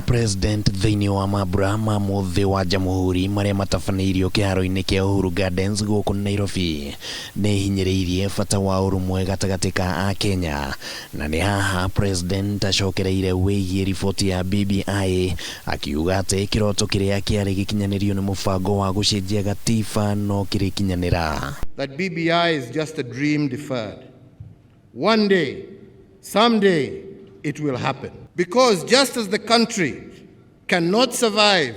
President thĩinĩ wa mambura ma mũthĩ wa Jamhuri marĩa matabanĩirio kĩharo-inĩ kĩa Uhuru Gardens gũkũ Nairobi nĩ hinyĩrĩirie bata wa ũrũmwe gatagatĩ ka Akenya, na nĩ haha President acokereire wĩgiĩ riboti ya BBI akiuga atĩ kĩroto kĩrĩa kĩarĩ gĩkinyanĩrio nĩ mũbango wa gũcenjia gatiba no kĩrĩkinyanĩra. That BBI is just a dream deferred. One day, someday, it will happen. Because just as the country cannot survive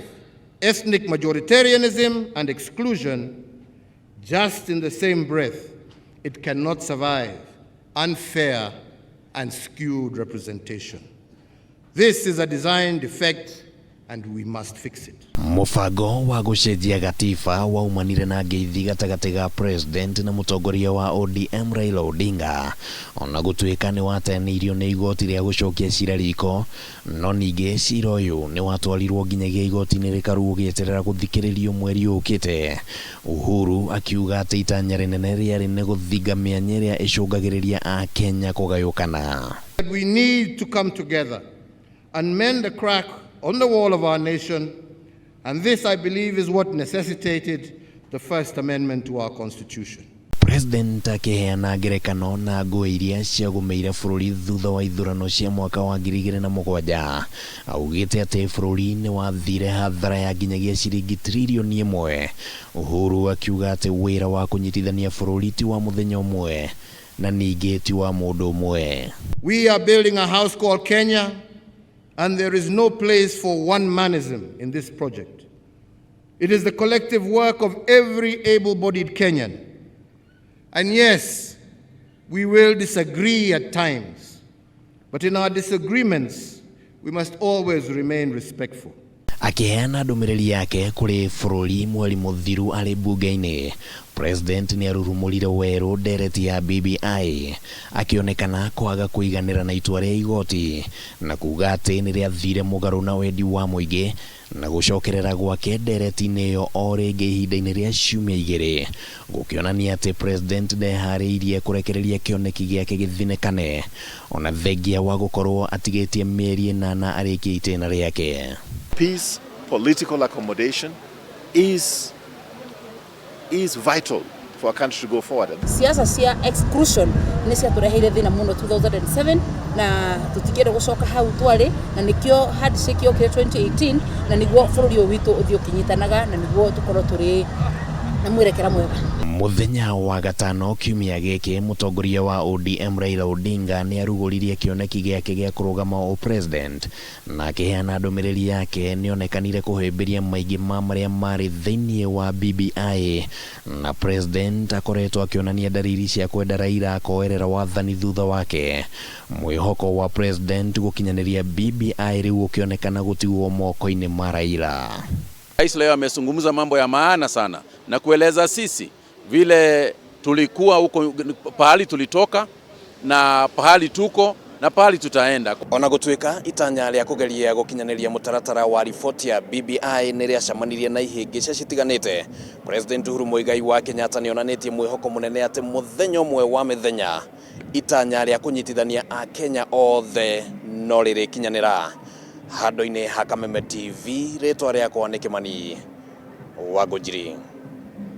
ethnic majoritarianism and exclusion, just in the same breath, it cannot survive unfair and skewed representation. This is a design defect and we must fix it. Mũbango wa gũcenjia gatiba waumanire na ngeithi gatagatĩ ga President na mũtongoria wa ODM Raila Odinga, ona gũtuĩka nĩ wateanĩirio nĩ igoti rĩa gũcokia cira riko, no ningĩ cira ũyũ nĩ watwarirwo nginyagia igoti-inĩ rĩkaru gũgĩeterera gũthikĩrĩrio mweri ũkĩte. Uhuru akiuga atĩ itanya rĩnene rĩarĩ nĩ gũthinga mĩanya ĩrĩa ĩcũngagĩrĩria Akenya kũgayũkana. We need to come together and mend the crack on the wall of our nation, and this, I believe, is what necessitated the First Amendment to our Constitution. President akiheana ngerekano na ngũĩ iria ciagũmĩire bũrũri thutha wa ithurano cia mwaka wa 2007, augĩte atĩ bũrũri nĩ wathire hathara ya nginyagia ciringi trilioni 1. Uhuru akiuga atĩ wĩra wa kũnyitithania bũrũri ti wa mũthenya ũmwe na ningĩ ti wa mũndũ ũmwe. We are building a house called Kenya, and there is no place for one-manism in this project. It is the collective work of every able-bodied Kenyan. And yes, we will disagree at times, but in our disagreements, we must always remain respectful. Akiheana ndũmĩrĩri yake kũrĩ bũrũri mweri mũthiru arĩ bunge-inĩ, President nĩ arurumũrire werũ ndereti ya BBI akĩonekana kwaga kũiganĩra na itua rĩa igoti na kuga atĩ nĩ rĩathire mũgarũ na wendi wa mũingĩ na gũcokerera gwake ndereti-inĩ ĩyo o rĩngĩ ihinda-inĩ rĩa ciumia 2 gũkĩonania atĩ President ndeharĩirie kũrekereria kĩoneki gĩake gĩthinĩkane ona thengia wa gũkorwo atigĩtie mĩeri 8 arĩkie itĩna rĩake. Peace, political accommodation is vital for a country to go forward. Siasa cia exclusion nĩ ciatũreheire thĩna mũno 2007 na tũtikĩenda gũcoka hau twarĩ, na nĩkĩo handshake yokire 2018 na nĩguo bũrũri ũyũ witũ ũthiĩ ũkĩnyitanaga na nĩguo tũkorwo tũrĩ na mwerekera mwega. Mũthenya wa gatano kiumia gĩkĩ mũtongoria wa ODM Raila Odinga nĩ arugũririe kĩoneki gĩake gĩa kũrũgama o President na akĩheana ndũmĩrĩri yake nĩ onekanire kũhĩmbĩria maingĩ ma marĩa marĩ thĩinĩ wa BBI, na President akoretwo akĩonania dalili cia kwenda Raila koerera wathani thutha wake. Mwĩhoko wa President gũkinyanĩria BBI rĩu ũkĩonekana gũtigwo moko-inĩ ma Raila. Rais leo amezungumza mambo ya maana sana na kueleza sisi vile tulikuwa huko, pahali tulitoka na pahali tuko na pahali tutaenda. Ona gũtuĩka itanya rĩa kũgeria gũkinyanĩria mũtaratara wa riboti ya BBI nĩ rĩacemanirie na ihĩngĩca citiganĩte, President Uhuru Muigai wa Kenyatta nĩ onanĩtie mwĩhoko mũnene atĩ mũthenya ũmwe wa mĩthenya itanya rĩa kũnyitithania Akenya othe no rĩrĩkinyanĩra. Handũ-inĩ ha Kameme TV, rĩtwa rĩakwa nĩ Kĩmani wa Ngũnjiri.